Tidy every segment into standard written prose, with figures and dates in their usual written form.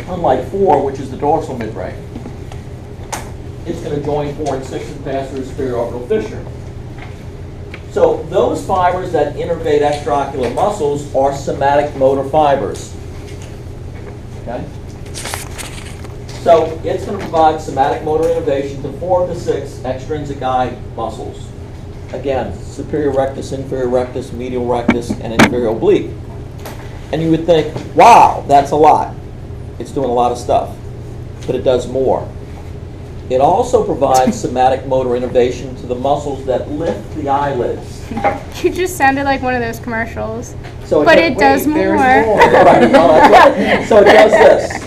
unlike 4, which is the dorsal midbrain. It's going to join 4 and 6 and pass through the superior orbital fissure. So those fibers that innervate extraocular muscles are somatic motor fibers. Okay? So it's going to provide somatic motor innervation to 4 of the 6 extrinsic eye muscles. Again, superior rectus, inferior rectus, medial rectus, and inferior oblique. And you would think, wow, that's a lot. It's doing a lot of stuff. But it does more. It also provides somatic motor innervation to the muscles that lift the eyelids. You just sounded like one of those commercials. So but it does more. Right, well, that's right. So it does this.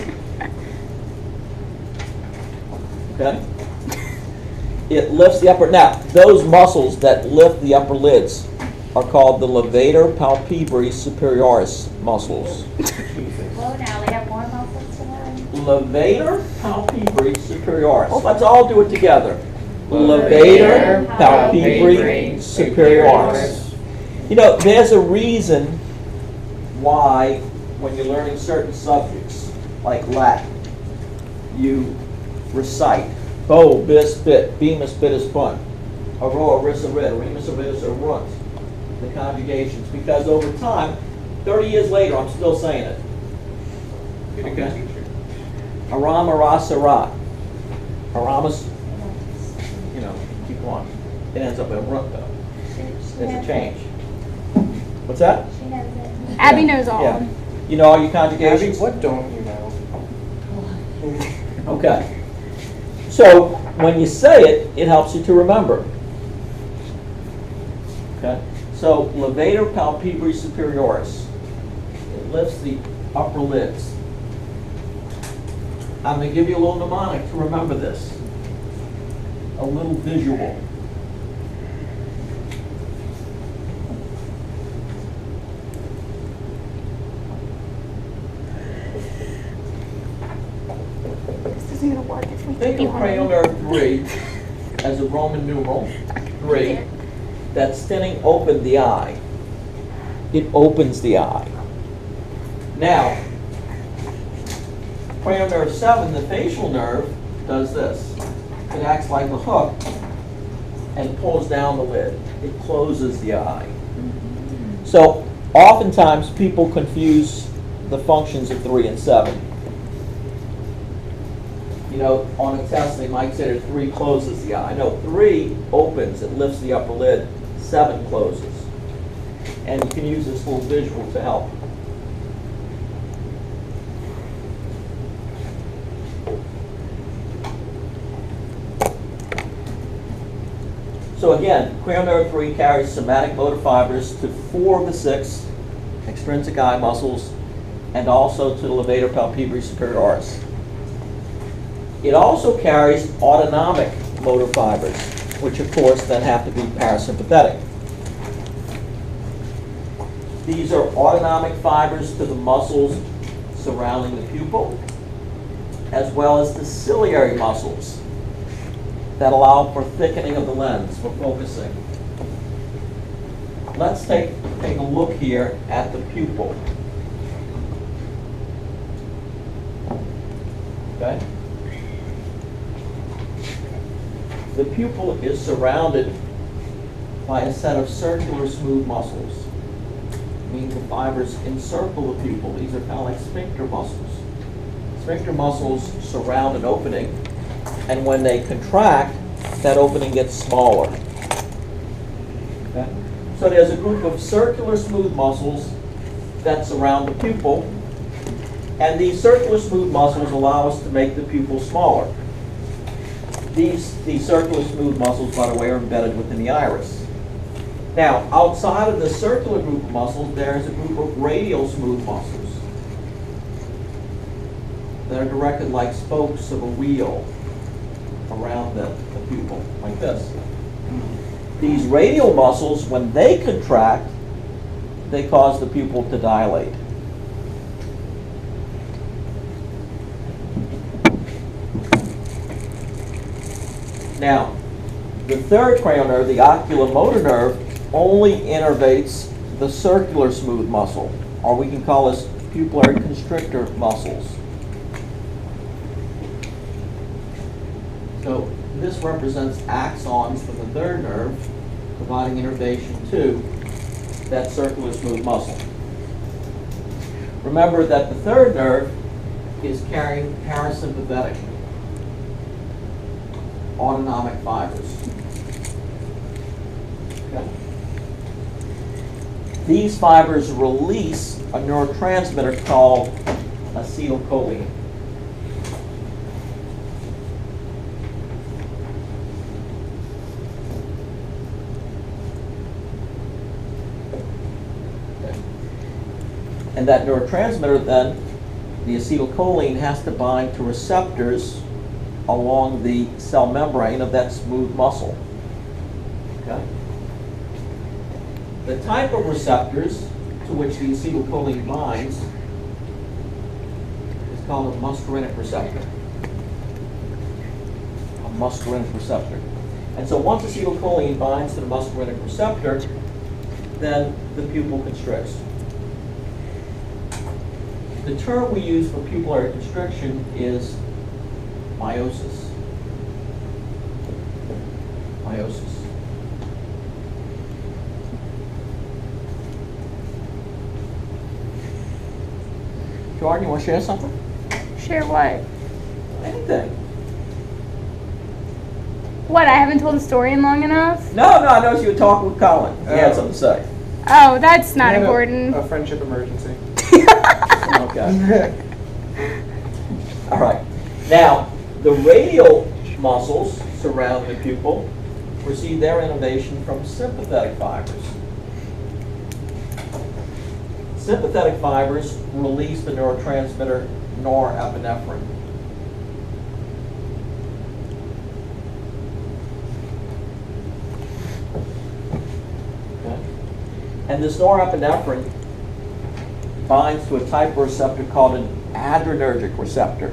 Okay? It lifts the upper. Now, those muscles that lift the upper lids are called the levator palpebrae superioris muscles. Well, now we have more muscles to learn. Levator palpebrae superioris. Let's all do it together. Levator palpebrae superioris. You know, there's a reason why when you're learning certain subjects, like Latin, you recite bo, bis, bit, bemus, bitus, punt, aroa, rissa, rid, remus, avidus, or runt, the conjugations, because over time, 30 years later, I'm still saying it. Okay? Aram, aras, arat. Aramas, you know, keep on. It ends up in runt, though. It's a change. What's that? She knows it. Abby knows all. Yeah. You know all your conjugations? What don't you know? Okay. So when you say it, it helps you to remember. Okay. So levator palpebrae superioris. It lifts the upper lids. I'm going to give you a little mnemonic to remember this. A little visual. This isn't going to work if we Think of cranial nerve 3 as a Roman numeral 3 that's thinning open the eye. It opens the eye. Now, cranial nerve 7, the facial nerve, does this. It acts like a hook and pulls down the lid. It closes the eye. So oftentimes people confuse the functions of 3 and 7. You know, on a test they might say that 3 closes the eye. No, 3 opens, it lifts the upper lid, 7 closes. And you can use this little visual to help. So again, cranial nerve 3 carries somatic motor fibers to 4 of the 6 extrinsic eye muscles and also to the levator palpebrae superioris. It also carries autonomic motor fibers, which of course then have to be parasympathetic. These are autonomic fibers to the muscles surrounding the pupil, as well as the ciliary muscles that allow for thickening of the lens, for focusing. Let's take a look here at the pupil. Okay? The pupil is surrounded by a set of circular smooth muscles. Meaning the fibers encircle the pupil. These are kind of like sphincter muscles. Sphincter muscles surround an opening, and when they contract, that opening gets smaller. Okay? So there's a group of circular smooth muscles that surround the pupil, and these circular smooth muscles allow us to make the pupil smaller. These circular smooth muscles, by the way, are embedded within the iris. Now, outside of the circular group of muscles, there's a group of radial smooth muscles that are directed like spokes of a wheel around the pupil, like this. These radial muscles, when they contract, they cause the pupil to dilate. Now, the third cranial nerve, the oculomotor nerve, only innervates the circular smooth muscle, or we can call this pupillary constrictor muscles. So this represents axons from the third nerve, providing innervation to that circular smooth muscle. Remember that the third nerve is carrying parasympathetic autonomic fibers. Okay. These fibers release a neurotransmitter called acetylcholine. And that neurotransmitter then, the acetylcholine, has to bind to receptors along the cell membrane of that smooth muscle. Okay? The type of receptors to which the acetylcholine binds is called a muscarinic receptor. A muscarinic receptor. And so once acetylcholine binds to the muscarinic receptor, then the pupil constricts. The term we use for pupillary constriction is meiosis. Meiosis. Jordan, you want to share something? Share what? Anything. What, I haven't told the story in long enough? No, I noticed you were talking with Colin. He had something to say. Oh, that's not We had important. A friendship emergency. Okay. All right. Now, the radial muscles surrounding the pupil receive their innervation from sympathetic fibers. Sympathetic fibers release the neurotransmitter norepinephrine. Okay. And this norepinephrine binds to a type of receptor called an adrenergic receptor.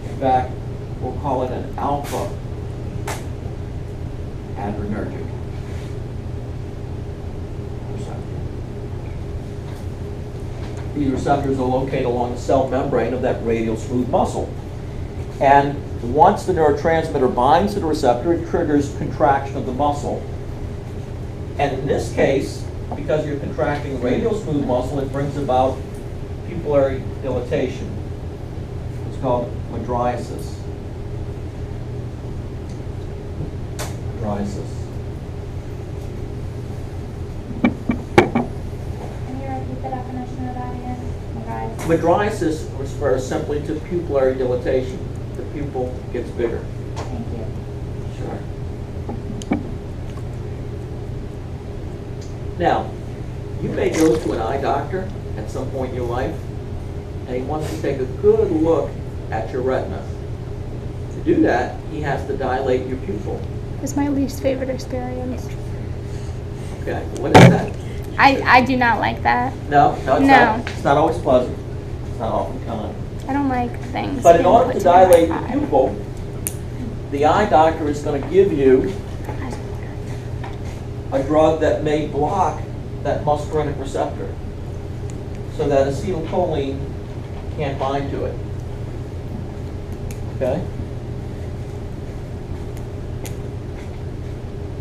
In fact, we'll call it an alpha adrenergic receptor. These receptors are located along the cell membrane of that radial smooth muscle. And once the neurotransmitter binds to the receptor, it triggers contraction of the muscle. And in this case, because you're contracting the radial smooth muscle, it brings about pupillary dilatation. It's called mydriasis. Mydriasis. Can you repeat the definition of that again? Okay. Mydriasis refers simply to pupillary dilatation. The pupil gets bigger. Thank you. Sure. Now, you may go to an eye doctor at some point in your life, and he wants to take a good look at your retina. To do that, he has to dilate your pupil. It's my least favorite experience. Okay, what is that? I do not like that. No, it's No. not. It's not always pleasant. It's not often kind. I don't like things. But in being order put to my dilate eye. the pupil, the eye doctor is going to give you a drug that may block that muscarinic receptor so that acetylcholine can't bind to it. Okay?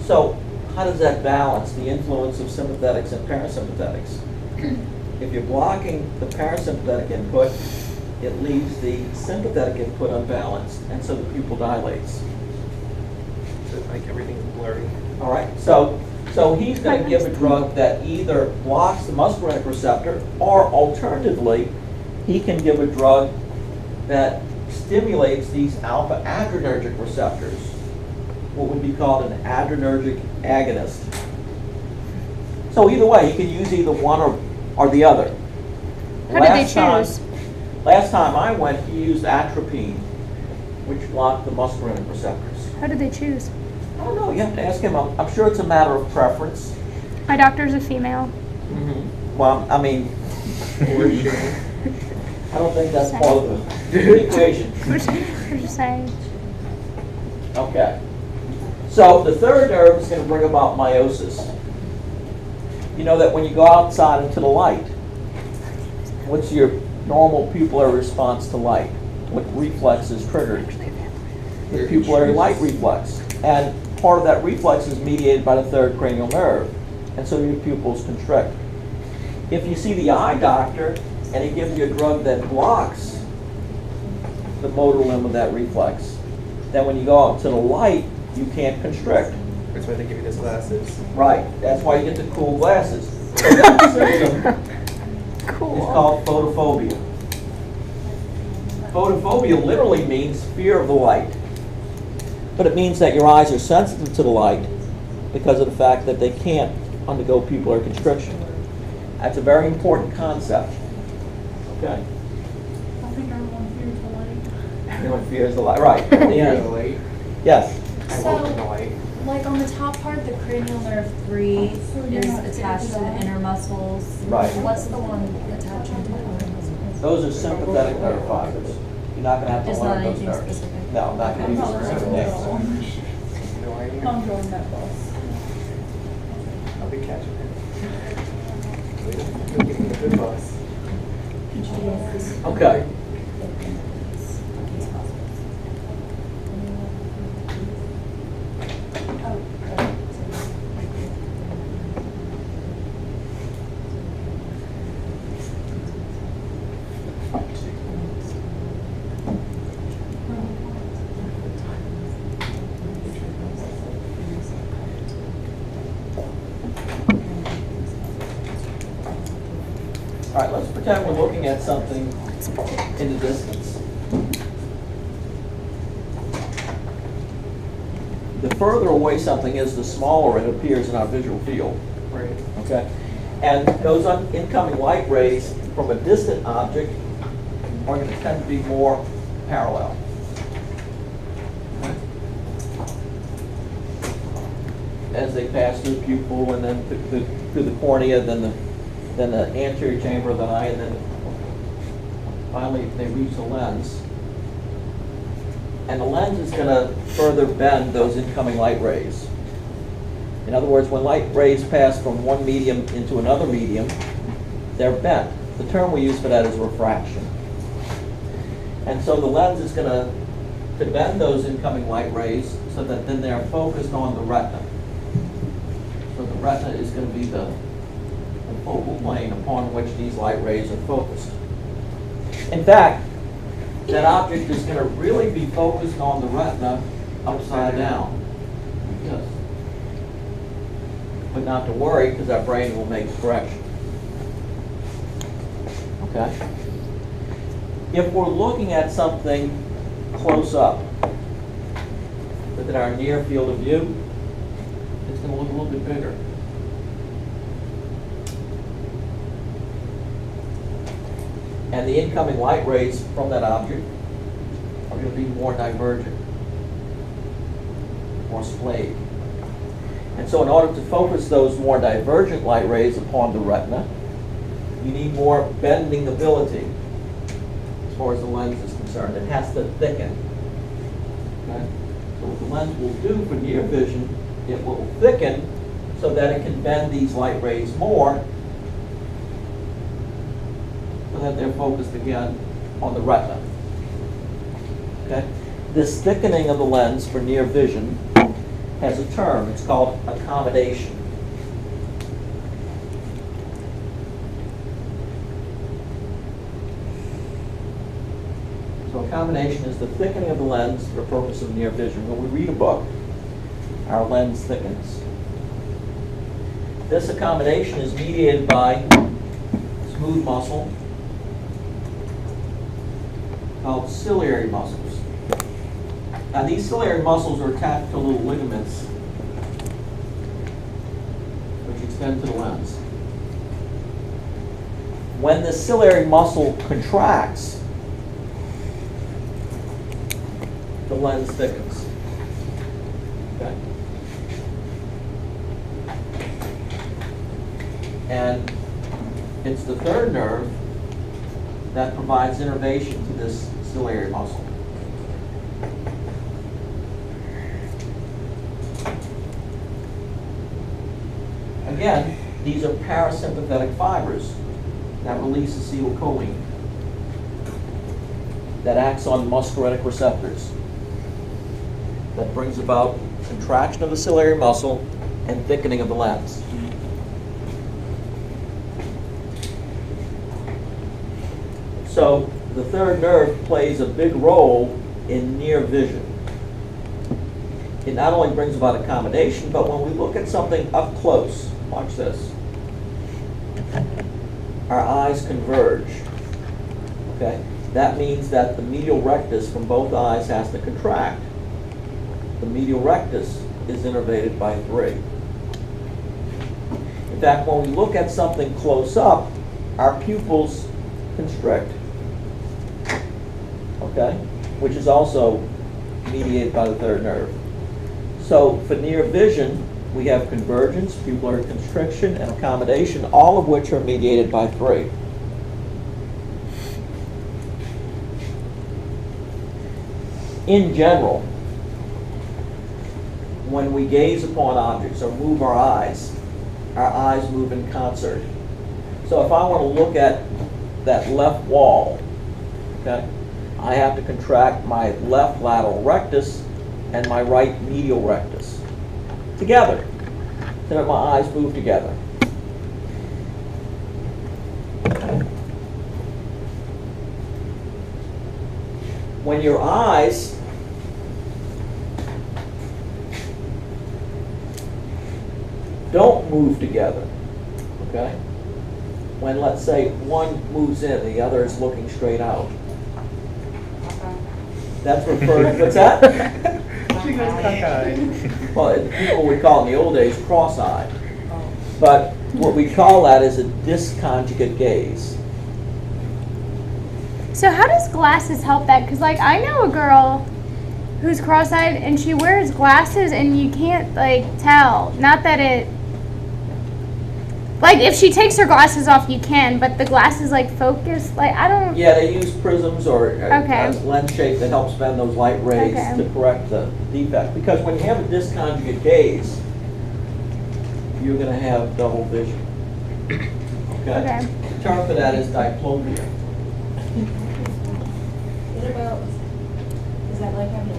So, how does that balance the influence of sympathetics and parasympathetics? If you're blocking the parasympathetic input, it leaves the sympathetic input unbalanced, and so the pupil dilates. So like everything's blurry. All right, so he's going to give a drug that either blocks the muscarinic receptor, or alternatively, he can give a drug that stimulates these alpha adrenergic receptors, what would be called an adrenergic agonist. So either way, he can use either one or the other. How did they choose? Last time I went, he used atropine, which blocked the muscarinic receptors. How did they choose? I don't know. You have to ask him. I'm sure it's a matter of preference. My doctor's a female. Mm-hmm. Well, I mean, Or she. I don't think that's part of the equation. I'm just saying. Okay. So the third nerve is going to bring about meiosis. You know that when you go outside into the light, what's your normal pupillary response to light? what reflex is triggered? The pupillary light reflex. And part of that reflex is mediated by the third cranial nerve. And so your pupils constrict. If you see the eye doctor and he gives you a drug that blocks the motor limb of that reflex, then when you go out to the light, you can't constrict. That's why they give you those glasses. Right. That's why you get the cool glasses. So that symptom Cool. is called photophobia. Photophobia literally means fear of the light. But it means that your eyes are sensitive to the light because of the fact that they can't undergo pupillary constriction. That's a very important concept. Okay? I think everyone fears the light. Everyone fears the light. Right. The Yeah. light. Yes. I work in the light. Like on the top part, the cranial nerve 3 is attached to the inner muscles. Right. What's the one attaching to the outer muscles? Those are sympathetic nerve fibers. You're not going to have to There's learn not those anything nerves. specific. No, I'm not going to use specific names. No, I am. I'm going that bus. I'll be catching it. You're getting a good bus. Okay. All right, let's pretend we're looking at something in the distance. The further away something is, the smaller it appears in our visual field. Right. Okay? And those incoming light rays from a distant object are going to tend to be more parallel. Okay? As they pass through the pupil and then through the cornea, then the anterior chamber of the eye, and then finally they reach the lens. And the lens is going to further bend those incoming light rays. In other words, when light rays pass from one medium into another medium, they're bent. The term we use for that is refraction. And so the lens is going to bend those incoming light rays so that then they're focused on the retina. So the retina is going to be the focal plane upon which these light rays are focused. In fact, that object is going to really be focused on the retina upside down. Yes. But not to worry, because our brain will make the correction. Okay? If we're looking at something close up, within our near field of view, it's going to look a little bit bigger. And the incoming light rays from that object are going to be more divergent, more splayed. And so in order to focus those more divergent light rays upon the retina, you need more bending ability as far as the lens is concerned. It has to thicken. Okay? So what the lens will do for near vision, it will thicken so that it can bend these light rays more, so that they're focused again on the retina. Okay? This thickening of the lens for near vision has a term. It's called accommodation. So accommodation is the thickening of the lens for the purpose of near vision. When we read a book, our lens thickens. This accommodation is mediated by smooth muscle called ciliary muscles. Now these ciliary muscles are attached to little ligaments which extend to the lens. When the ciliary muscle contracts, the lens thickens. Okay? And it's the third nerve that provides innervation to this ciliary muscle. Again, these are parasympathetic fibers that release acetylcholine. that acts on muscarinic receptors. That brings about contraction of the ciliary muscle and thickening of the lens. So the third nerve plays a big role in near vision. It not only brings about accommodation, but when we look at something up close, watch this, our eyes converge. Okay? That means that the medial rectus from both eyes has to contract. The medial rectus is innervated by 3. In fact, when we look at something close up, our pupils constrict. Okay? Which is also mediated by the third nerve. So for near vision, we have convergence, pupillary constriction, and accommodation, all of which are mediated by 3. In general, when we gaze upon objects or move our eyes move in concert. So if I want to look at that left wall, okay, I have to contract my left lateral rectus and my right medial rectus together so that my eyes move together. When your eyes don't move together, okay? When, let's say, one moves in and the other is looking straight out. That's referred, what's that? She goes cockeyed. Well, people would call it in the old days cross-eyed. But what we call that is a disconjugate gaze. So how does glasses help that? Because, like, I know a girl who's cross-eyed and she wears glasses and you can't, like, tell. Not that it... Like, if she takes her glasses off, you can, but the glasses, like, focus, like, I don't... Yeah, they use prisms or Okay. a lens shape that helps bend those light rays Okay. to correct the defect. Because when you have a disconjugate gaze, you're going to have double vision. Okay? The term for that is diplopia. What about, is that like having